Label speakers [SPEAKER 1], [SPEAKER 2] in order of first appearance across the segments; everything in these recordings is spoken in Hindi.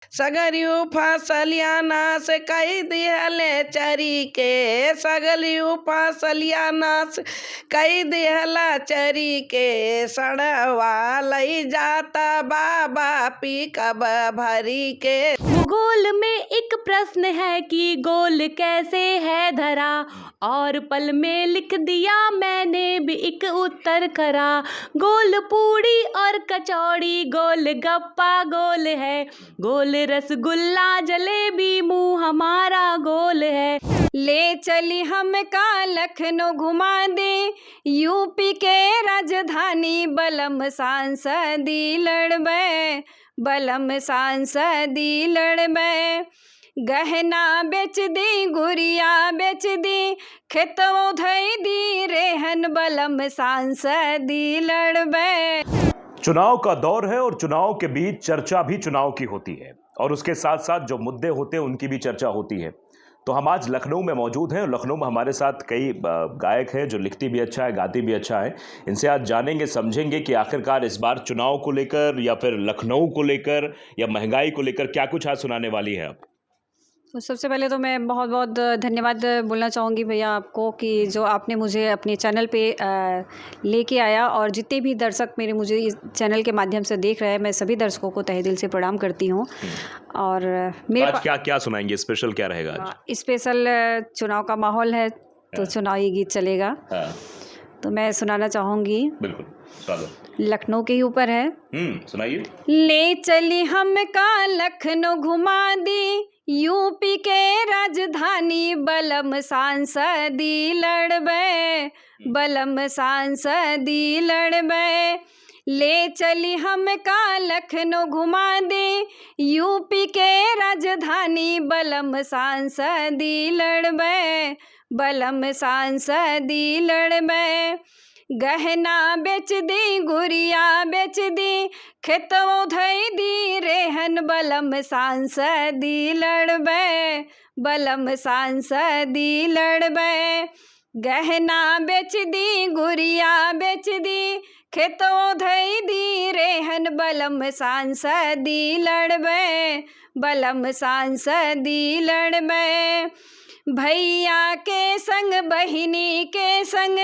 [SPEAKER 1] सगरियू फसलिया नाश कई दिहले चरी के, सगरियू फसलिया नाश कई दिहला चरी के, सड़वा लई जाता बाबा पी कब भरी के।
[SPEAKER 2] भूगोल में एक प्रश्न है कि गोल कैसे है धरा, और पल में लिख दिया मैंने भी एक उत्तर करा। गोल पूड़ी और कचौड़ी, गोल गप्पा गोल है, गोल रसगुल्ला जलेबी मुंह हमारा गोल है।
[SPEAKER 3] ले चली हम का लखनऊ घुमा दे, यूपी के राजधानी बलम सांसदी लड़बे, बलम सांसदी लड़बे। गहना बेच दी गुड़िया बेच दी, खेतों धई दी रेहन बलम सांसदी लड़बे।
[SPEAKER 4] चुनाव का दौर है और चुनाव के बीच चर्चा भी चुनाव की होती है, और उसके साथ साथ जो मुद्दे होते हैं उनकी भी चर्चा होती है। तो हम आज लखनऊ में मौजूद हैं और लखनऊ में हमारे साथ कई गायक हैं जो लिखती भी अच्छा है, गाती भी अच्छा है। इनसे आज जानेंगे समझेंगे कि आखिरकार इस बार चुनाव को लेकर या फिर लखनऊ को लेकर या महंगाई को लेकर क्या कुछ आज सुनाने वाली है आप।
[SPEAKER 3] तो सबसे पहले तो मैं बहुत बहुत धन्यवाद बोलना चाहूँगी भैया आपको कि जो आपने मुझे अपने चैनल पे लेके आया, और जितने भी दर्शक मेरे मुझे इस चैनल के माध्यम से देख रहे हैं, मैं सभी दर्शकों को तहे दिल से प्रणाम करती हूँ। और मेरे
[SPEAKER 4] आज क्या क्या सुनाएंगे, स्पेशल क्या रहेगा आज?
[SPEAKER 3] स्पेशल चुनाव का माहौल है तो चुनावी गीत चलेगा। तो मैं सुनाना चाहूँगी।
[SPEAKER 4] बिल्कुल,
[SPEAKER 3] लखनऊ के ही ऊपर है।
[SPEAKER 4] सुनाइए।
[SPEAKER 3] ले चली हम का लखनऊ घुमा दी, यूपी के राजधानी बलम सांसदी लड़बे, बलम सांसदी लड़बे। ले चली हम का लखनऊ घुमा दे, यूपी के राजधानी बलम सांसदी लड़बे, बलम सांसदी लड़बे। गहना बेच दी गुड़िया बेच दी, खेतों धई दी रेहन बलम सांसदी लड़बे, बलम सांसदी लड़बे। गहना बेच दी गुड़िया बेच दी, खेतों धई दी रेहन बलम सांसदी लड़बे, बलम सांसदी लड़बे। भैया के संग बहिनी के संग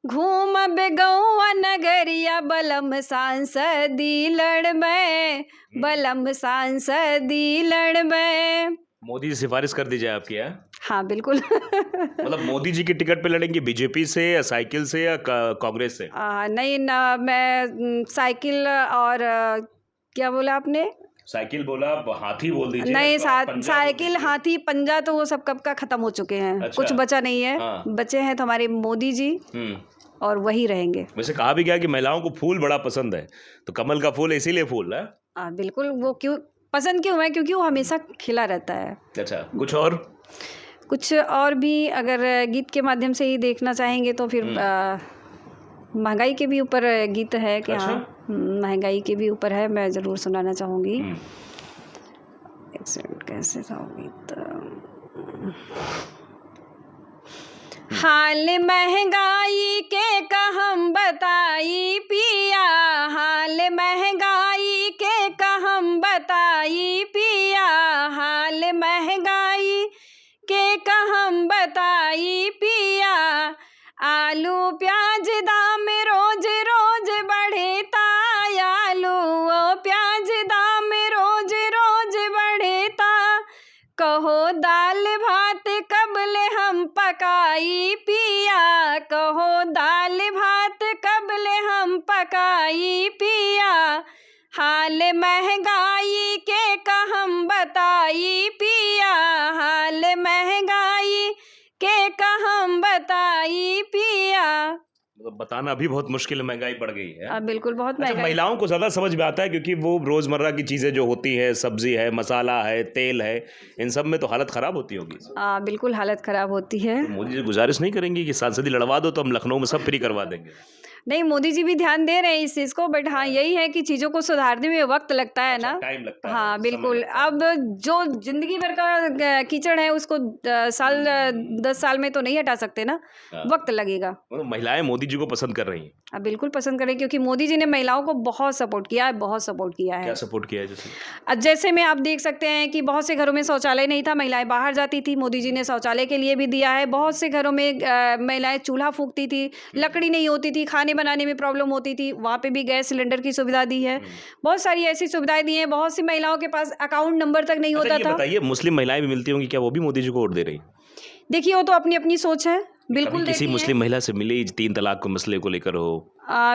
[SPEAKER 3] घूमब गौआ नगरिया, बलम सांसदी लड़बे, बलम सांसदी लड़बे।
[SPEAKER 4] मोदी जी सिफारिश कर दी जाए आपकी है?
[SPEAKER 3] हाँ बिल्कुल।
[SPEAKER 4] मतलब मोदी जी की टिकट पे लड़ेंगे बीजेपी से या साइकिल से या कांग्रेस से?
[SPEAKER 3] नहीं ना, मैं साइकिल और क्या बोला आपने?
[SPEAKER 4] साइकिल बोला, हाथी बोल दीजिए।
[SPEAKER 3] नहीं, साइकिल हाथी पंजा तो वो सब कब का खत्म हो चुके हैं। अच्छा। कुछ बचा नहीं है। हाँ। बचे हैं तो हमारे मोदी जी, और वही रहेंगे।
[SPEAKER 4] वैसे कहा भी गया कि महिलाओं को फूल बड़ा पसंद है, तो कमल का फूल इसीलिए फूल है।
[SPEAKER 3] बिल्कुल। वो क्यों पसंद क्यों है? क्योंकि वो हमेशा खिला रहता है।
[SPEAKER 4] अच्छा, कुछ और
[SPEAKER 3] भी अगर गीत के माध्यम से ही देखना चाहेंगे तो फिर महंगाई के भी ऊपर गीत है कि अच्छा? हाँ, महंगाई के भी ऊपर है, मैं ज़रूर सुनाना चाहूँगी। एक सेकंड, कैसे था गीत? हाल महंगाई के का हम बताई पिया, हाल महंगाई के का हम बताई पिया, हाल महंगाई के का हम बताई पिया। आलू प्याज दाम रोज रोज बढ़ता, आलू प्याज दाम रोज रोज बढ़ता। कहो दाल भात कबले हम पकाई पिया, कहो दाल भात कबले हम पकाई पिया। हाल महंगाई के का हम बताई पिया, हाल महंगाई के का हम बताई पिया।
[SPEAKER 4] मतलब बताना भी बहुत मुश्किल है, महंगाई बढ़ गई है।
[SPEAKER 3] बिल्कुल, बहुत
[SPEAKER 4] महंगाई। अच्छा, महिलाओं को ज़्यादा समझ में आता है क्योंकि वो रोज़मर्रा की चीज़ें जो होती है, सब्जी है, मसाला है, तेल है, इन सब में तो हालत ख़राब होती होगी।
[SPEAKER 3] बिल्कुल हालत ख़राब होती है।
[SPEAKER 4] तो मोदी जी गुजारिश नहीं करेंगी कि सांसदी लड़वा दो तो हम लखनऊ में सब फ्री करवा देंगे?
[SPEAKER 3] नहीं, मोदी जी भी ध्यान दे रहे हैं इस चीज़ को, बट हाँ यही है कि चीज़ों को सुधारने में वक्त लगता है ना।
[SPEAKER 4] टाइम लगता है,
[SPEAKER 3] हाँ
[SPEAKER 4] समय
[SPEAKER 3] बिल्कुल।
[SPEAKER 4] लगता है।
[SPEAKER 3] अब जो जिंदगी भर का कीचड़ है उसको 10 साल में तो नहीं हटा सकते ना,
[SPEAKER 4] हाँ।
[SPEAKER 3] वक्त लगेगा।
[SPEAKER 4] मतलब महिलाएं मोदी जी को पसंद कर रही हैं।
[SPEAKER 3] अब बिल्कुल पसंद करें, क्योंकि मोदी जी ने महिलाओं को बहुत सपोर्ट किया है, बहुत सपोर्ट किया है।
[SPEAKER 4] क्या सपोर्ट किया है जैसे?
[SPEAKER 3] जैसे में आप देख सकते हैं कि बहुत से घरों में शौचालय नहीं था, महिलाएं बाहर जाती थी, मोदी जी ने शौचालय के लिए भी दिया है। बहुत से घरों में महिलाएं चूल्हा फूंकती थी, लकड़ी नहीं होती थी, खाने बनाने में प्रॉब्लम होती थी, वहाँ पे भी गैस सिलेंडर की सुविधा दी है। बहुत सारी ऐसी सुविधाएं दी हैं। बहुत सी महिलाओं के पास अकाउंट नंबर तक नहीं
[SPEAKER 4] अच्छा
[SPEAKER 3] होता
[SPEAKER 4] ये
[SPEAKER 3] था।
[SPEAKER 4] बताइए, मुस्लिम महिलाएं भी मिलती होंगी, क्या वो भी मोदी जी को वोट दे रही हैं?
[SPEAKER 3] देखिए, वो तो अपनी अपनी सोच है, बिल्कुल
[SPEAKER 4] कभी किसी
[SPEAKER 3] देती हैं।
[SPEAKER 4] मुस्लिम महिला से मिली 3 तलाक के मसले को लेकर हो?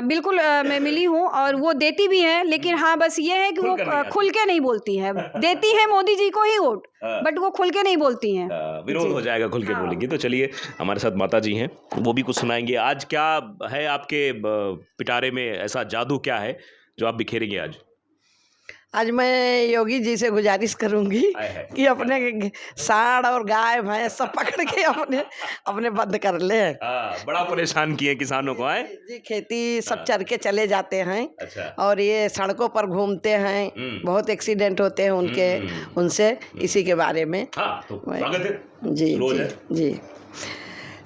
[SPEAKER 3] बिल्कुल मैं मिली हूँ और वो देती भी हैं, लेकिन हाँ बस ये है कि वो
[SPEAKER 4] खुलकर नहीं आती।
[SPEAKER 3] खुल के नहीं बोलती हैं। देती है मोदी जी को ही वोट,
[SPEAKER 4] हाँ।
[SPEAKER 3] बट वो खुल के नहीं बोलती हैं।
[SPEAKER 4] विरोध
[SPEAKER 3] जी।
[SPEAKER 4] हो जाएगा खुल के
[SPEAKER 3] हाँ।
[SPEAKER 4] बोलेंगे। तो चलिए, हमारे साथ माता जी हैं, वो भी कुछ सुनाएंगे। आज क्या है आपके पिटारे में, ऐसा जादू क्या है जो आप बिखेरेंगे आज?
[SPEAKER 1] आज मैं योगी जी से गुजारिश करूंगी
[SPEAKER 4] आए है।
[SPEAKER 1] कि अपने सांड और गाय भैंस सब पकड़ के अपने बंद कर ले।
[SPEAKER 4] बड़ा परेशान किए किसानों को। आए
[SPEAKER 1] जी, खेती सब चर के चले जाते हैं
[SPEAKER 4] अच्छा।
[SPEAKER 1] और ये सड़कों पर घूमते हैं, बहुत एक्सीडेंट होते हैं उनसे, इसी के बारे में।
[SPEAKER 4] हाँ, तो स्वागत है।
[SPEAKER 1] जी
[SPEAKER 4] रोज
[SPEAKER 1] जी
[SPEAKER 4] है।
[SPEAKER 1] जी।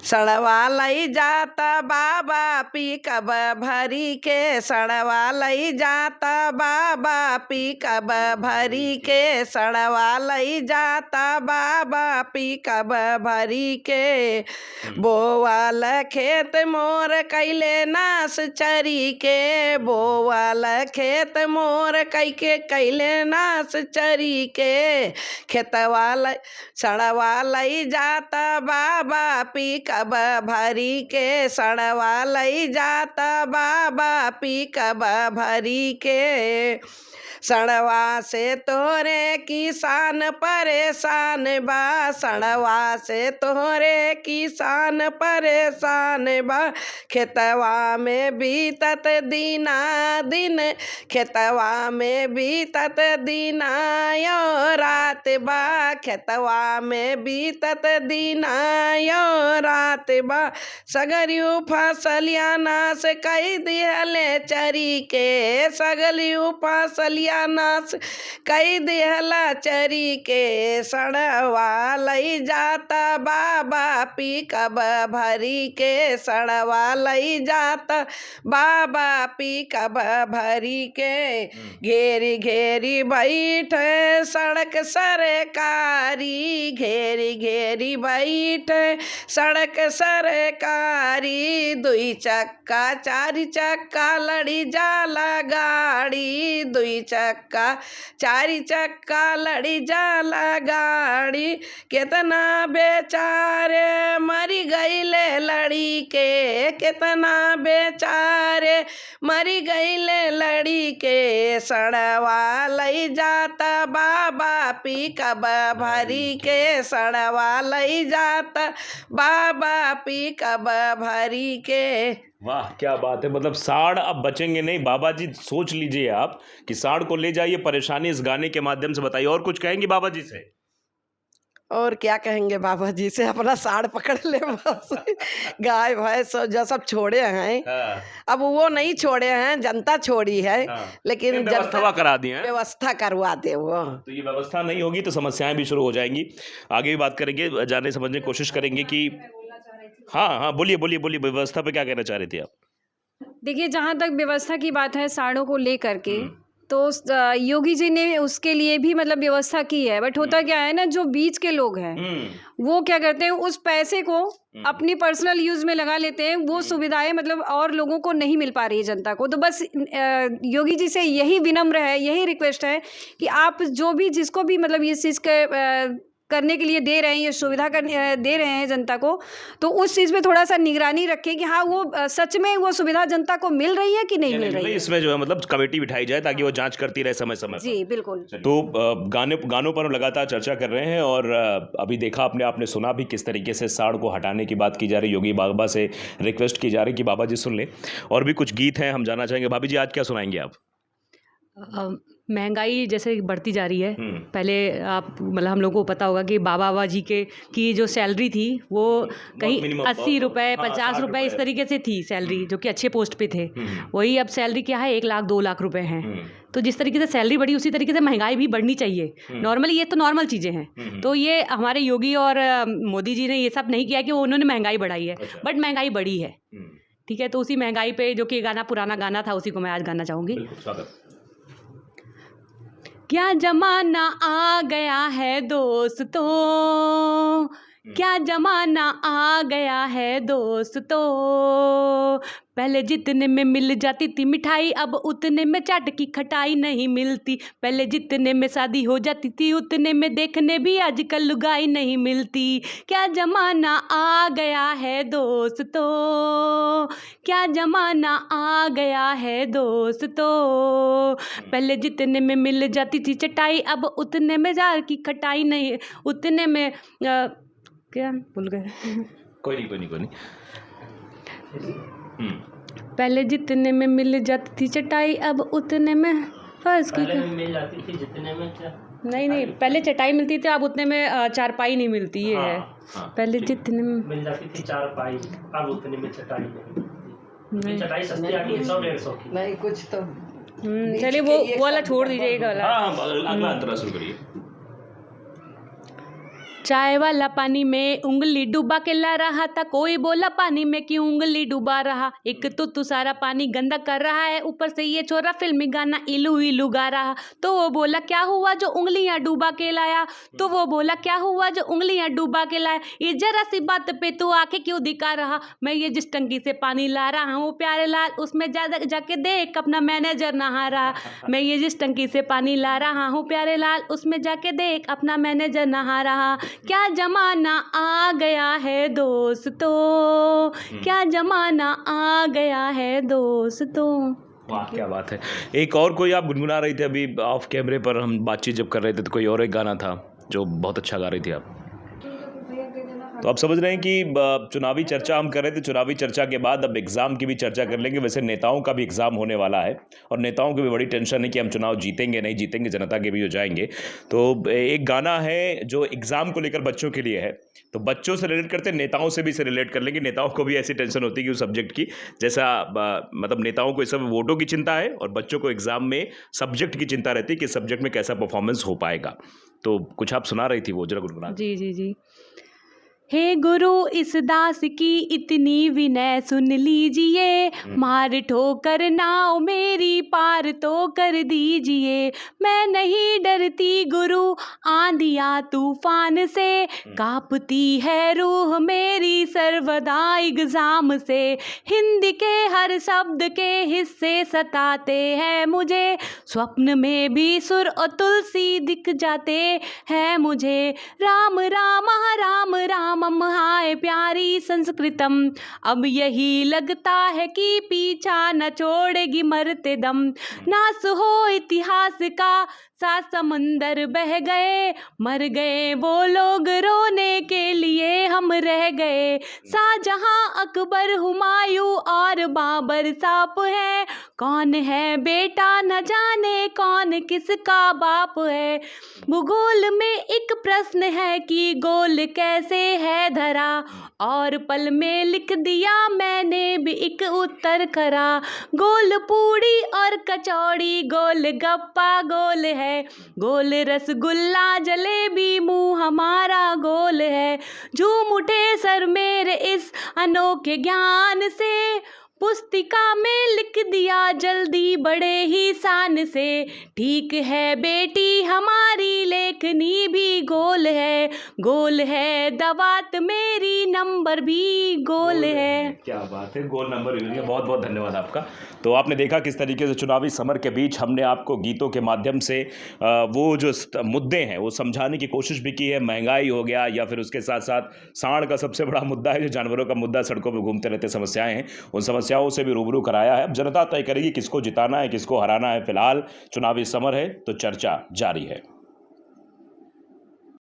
[SPEAKER 1] सड़वा लई जाता बाबा पी कब भरी के, सड़वा लई जाता बाबा पी कब भरी के, सड़वा लई जाता बाबा पी कब भरी के, बोवाल खेत मोर कैले नास चरी के, बोवाल खेत मोर कैले नास चरी के, खेतवा सड़वा लई जाता बाबा पी कब भरी के, सड़वा लई जाता बाबा पी कब भरी के, सड़वा से तोरे किसान परेशान बा, सड़वा से तोरे किसान परेशान बा, खेतवा में बीतत दीना दिन, खेतवा में बीतत दीना यो रात बा, खेतवा में बीतत दीना यो रात बा, सगरियू फसलिया नाश कई दिहले चरी के, सगलियू फसलिया नाश कई दिहला चरी के, सड़वा लई जाता बाबा पी कब भरी के, सड़वा लई जाता बाबा पी कब भरी के, घेरी घेरी बैठे सड़क सरकारी, घेरी घेरी बैठे सड़क सरकारी, 2 चक्का 4 चक्का लड़ी जाला गाड़ी, 2 चक्का 4 चक्का लड़ी जाला गाड़ी, कितना बेचारे मरी गईले लड़ी के, कितना बेचारे मरी गईले लड़ी के, सड़वा लई जाता बाबा पी कब भरी के, सड़वा लई जाता बाबा पी कब भरी के।
[SPEAKER 4] वाह, क्या बात है। मतलब सांड अब बचेंगे नहीं। बाबा जी सोच लीजिए आप कि सांड को ले जाइए, परेशानी इस गाने के माध्यम से बताइए। और कुछ कहेंगे बाबा जी से?
[SPEAKER 1] और क्या कहेंगे बाबा जी से, अपना साड़ पकड़ ले बस। गाय भैंस जो सब छोड़े हैं, अब वो नहीं छोड़े हैं, जनता छोड़ी है, लेकिन
[SPEAKER 4] व्यवस्था करा दी है,
[SPEAKER 1] व्यवस्था करवा दे वो।
[SPEAKER 4] तो ये व्यवस्था नहीं होगी तो समस्याएं भी शुरू हो जाएंगी। आगे भी बात करेंगे, जानने समझने की कोशिश करेंगे कि हाँ, बोलिए बोलिए बोलिए, व्यवस्था पे क्या कहना चाह रहे थे आप?
[SPEAKER 3] देखिए, जहाँ तक व्यवस्था की बात है सांडों को लेकर के, तो योगी जी ने उसके लिए भी मतलब व्यवस्था की है, बट होता क्या है ना, जो बीच के लोग हैं वो क्या करते हैं, उस पैसे को अपनी पर्सनल यूज में लगा लेते हैं। वो सुविधाएं मतलब और लोगों को नहीं मिल पा रही है, जनता को। तो बस योगी जी से यही विनम्र है, यही रिक्वेस्ट है कि आप जो भी जिसको भी मतलब इस चीज़ के करने के लिए दे रहे हैं, ये सुविधा दे रहे हैं जनता को, तो उस चीज़ पे थोड़ा सा निगरानी रखें कि हाँ वो सच में वो सुविधा जनता को मिल रही है कि नहीं मिल रही है।
[SPEAKER 4] इसमें जो है मतलब कमेटी बिठाई जाए ताकि वो जांच करती रहे समय समय पर।
[SPEAKER 3] जी बिल्कुल।
[SPEAKER 4] तो गानों पर हम लगातार चर्चा कर रहे हैं और अभी देखा आपने सुना भी किस तरीके से सांड को हटाने की बात की जा रही। योगी बाबा से रिक्वेस्ट की जा रही कि बाबा जी सुन लें। और भी कुछ गीत हैं, हम जानना चाहेंगे। भाभी जी, आज क्या सुनाएंगे आप?
[SPEAKER 2] महंगाई जैसे बढ़ती जा रही है। पहले आप मतलब हम लोगों को पता होगा कि बाबा जी की जो सैलरी थी वो कहीं 80 रुपये 50 रुपये इस तरीके से थी सैलरी, जो कि अच्छे पोस्ट पे थे। वही अब सैलरी क्या है 1 लाख 2 लाख रुपए हैं। तो जिस तरीके से सैलरी बढ़ी उसी तरीके से महंगाई भी बढ़नी चाहिए। नॉर्मली ये तो नॉर्मल चीज़ें हैं। तो ये हमारे योगी और मोदी जी ने ये सब नहीं किया कि उन्होंने महंगाई बढ़ाई है, बट महंगाई बढ़ी है। ठीक है, तो उसी महंगाई पे जो कि गाना पुराना गाना था उसी को मैं आज गाना चाहूँगी। क्या जमाना आ गया है दोस्तों, क्या जमाना आ गया है दोस्तों, पहले जितने में मिल जाती थी मिठाई अब उतने में चाट की खटाई नहीं मिलती, पहले जितने में शादी हो जाती थी उतने में देखने भी आजकल लुगाई नहीं मिलती। क्या जमाना आ गया है दोस्तों, क्या जमाना आ गया है दोस्तों, पहले जितने में मिल जाती थी चटाई अब उतने में जार की खटाई नहीं, उतने में क्या भूल गए।
[SPEAKER 4] कोई नहीं।
[SPEAKER 2] पहले जितने में मिल जाती थी चटाई अब उतने में फर्ज की
[SPEAKER 5] मिल जाती थी जितने में क्या
[SPEAKER 2] नहीं पहले चटाई मिलती थी अब उतने में चारपाई नहीं मिलती। ये है पहले जितने में
[SPEAKER 5] मिल जाती थी चारपाई अब उतने में चटाई नहीं मिलती। चटाई सस्ती आती है 100-150 की।
[SPEAKER 1] नहीं कुछ तो
[SPEAKER 2] चलिए वो वाला छोड़ दीजिए,
[SPEAKER 4] अगला अंतरा शुरू करिए।
[SPEAKER 2] चाय वाला पानी में उंगली डुबा के ला रहा था, कोई बोला पानी में क्यों उंगली डुबा रहा, एक तो तू सारा पानी गंदा कर रहा है ऊपर से ये छोरा फिल्मी गाना इलू इलू गा रहा। तो वो बोला क्या हुआ जो उंगलियां डुबा के लाया, तो वो बोला क्या हुआ जो उंगलियां डुबा के लाया, ये जरा सी बात पे तू आके क्यों दिखा रहा, मैं ये जिस टंकी से पानी ला रहा हूँ प्यारे लाल उसमें जाके देख अपना मैनेजर नहा रहा, मैं ये जिस टंकी से पानी ला रहा हूँ प्यारे लाल उसमें जाके देख अपना मैनेजर नहा रहा। क्या जमाना आ गया है दोस्तों, क्या जमाना आ गया है दोस्तों।
[SPEAKER 4] वाह क्या बात है। एक और कोई आप गुनगुना रही थी अभी ऑफ कैमरे पर, हम बातचीत जब कर रहे थे तो कोई और एक गाना था जो बहुत अच्छा गा रही थी आप। तो आप समझ रहे हैं कि चुनावी चर्चा हम कर रहे थे, चुनावी चर्चा के बाद अब एग्ज़ाम की भी चर्चा कर लेंगे। वैसे नेताओं का भी एग्ज़ाम होने वाला है और नेताओं की भी बड़ी टेंशन है कि हम चुनाव जीतेंगे नहीं जीतेंगे, जनता के भी हो जाएंगे। तो एक गाना है जो एग्ज़ाम को लेकर बच्चों के लिए है, तो बच्चों से रिलेट करते हैं, नेताओं से भी इसे रिलेट कर लेंगे। नेताओं को भी ऐसी टेंशन होती है कि उस सब्जेक्ट की, जैसा मतलब नेताओं को इस समय वोटों की चिंता है और बच्चों को एग्ज़ाम में सब्जेक्ट की चिंता रहती है कि सब्जेक्ट में कैसा परफॉर्मेंस हो पाएगा। तो कुछ आप सुना रही थी वो जरा गुनगुना।
[SPEAKER 2] जी। हे गुरु इस दास की इतनी विनय सुन लीजिए, मार ठोकर नाव मेरी पार तो कर दीजिए, मैं नहीं डरती गुरु आंधिया तूफान से, कांपती है रूह मेरी सर्वदा एग्जाम से, हिंदी के हर शब्द के हिस्से सताते हैं मुझे, स्वप्न में भी सुर और तुलसी दिख जाते हैं मुझे, राम राम राम राम हाय प्यारी संस्कृतम, अब यही लगता है कि पीछा न छोड़ेगी मरते दम, नास हो इतिहास का सा समंदर बह गए, मर गए वो लोग रोने के लिए हम रह गए, शाहजहां अकबर हुमायूं और बाबर साप है, कौन है बेटा न जाने कौन किसका बाप है, भूगोल में एक प्रश्न है कि गोल कैसे है धरा, और पल में लिख दिया मैंने भी एक उत्तर खरा, गोल पूड़ी और कचौड़ी गोल गप्पा गोल है, गोल रसगुल्ला जलेबी मुंह हमारा गोल है, झूम उठे सर मेरे इस अनोखे ज्ञान से, पुस्तिका में लिख दिया जल्दी बड़े ही शान से, ठीक है बेटी हमारी लेखनी भी गोल है दवात मेरी नंबर भी गोल है।
[SPEAKER 4] क्या बात है, गोल नंबर भी। बहुत बहुत धन्यवाद आपका। तो आपने देखा किस तरीके से चुनावी समर के बीच हमने आपको गीतों के माध्यम से वो जो मुद्दे हैं वो समझाने की कोशिश भी की है। महंगाई हो गया या फिर उसके साथ साथ सांड का सबसे बड़ा मुद्दा है, जो जानवरों का मुद्दा, सड़कों पर घूमते रहते समस्याएं हैं, उन समस्याओं से भी रूबरू कराया है। अब जनता तय करेगी किसको जिताना है किसको हराना है। फिलहाल चुनावी समर है तो चर्चा जारी है।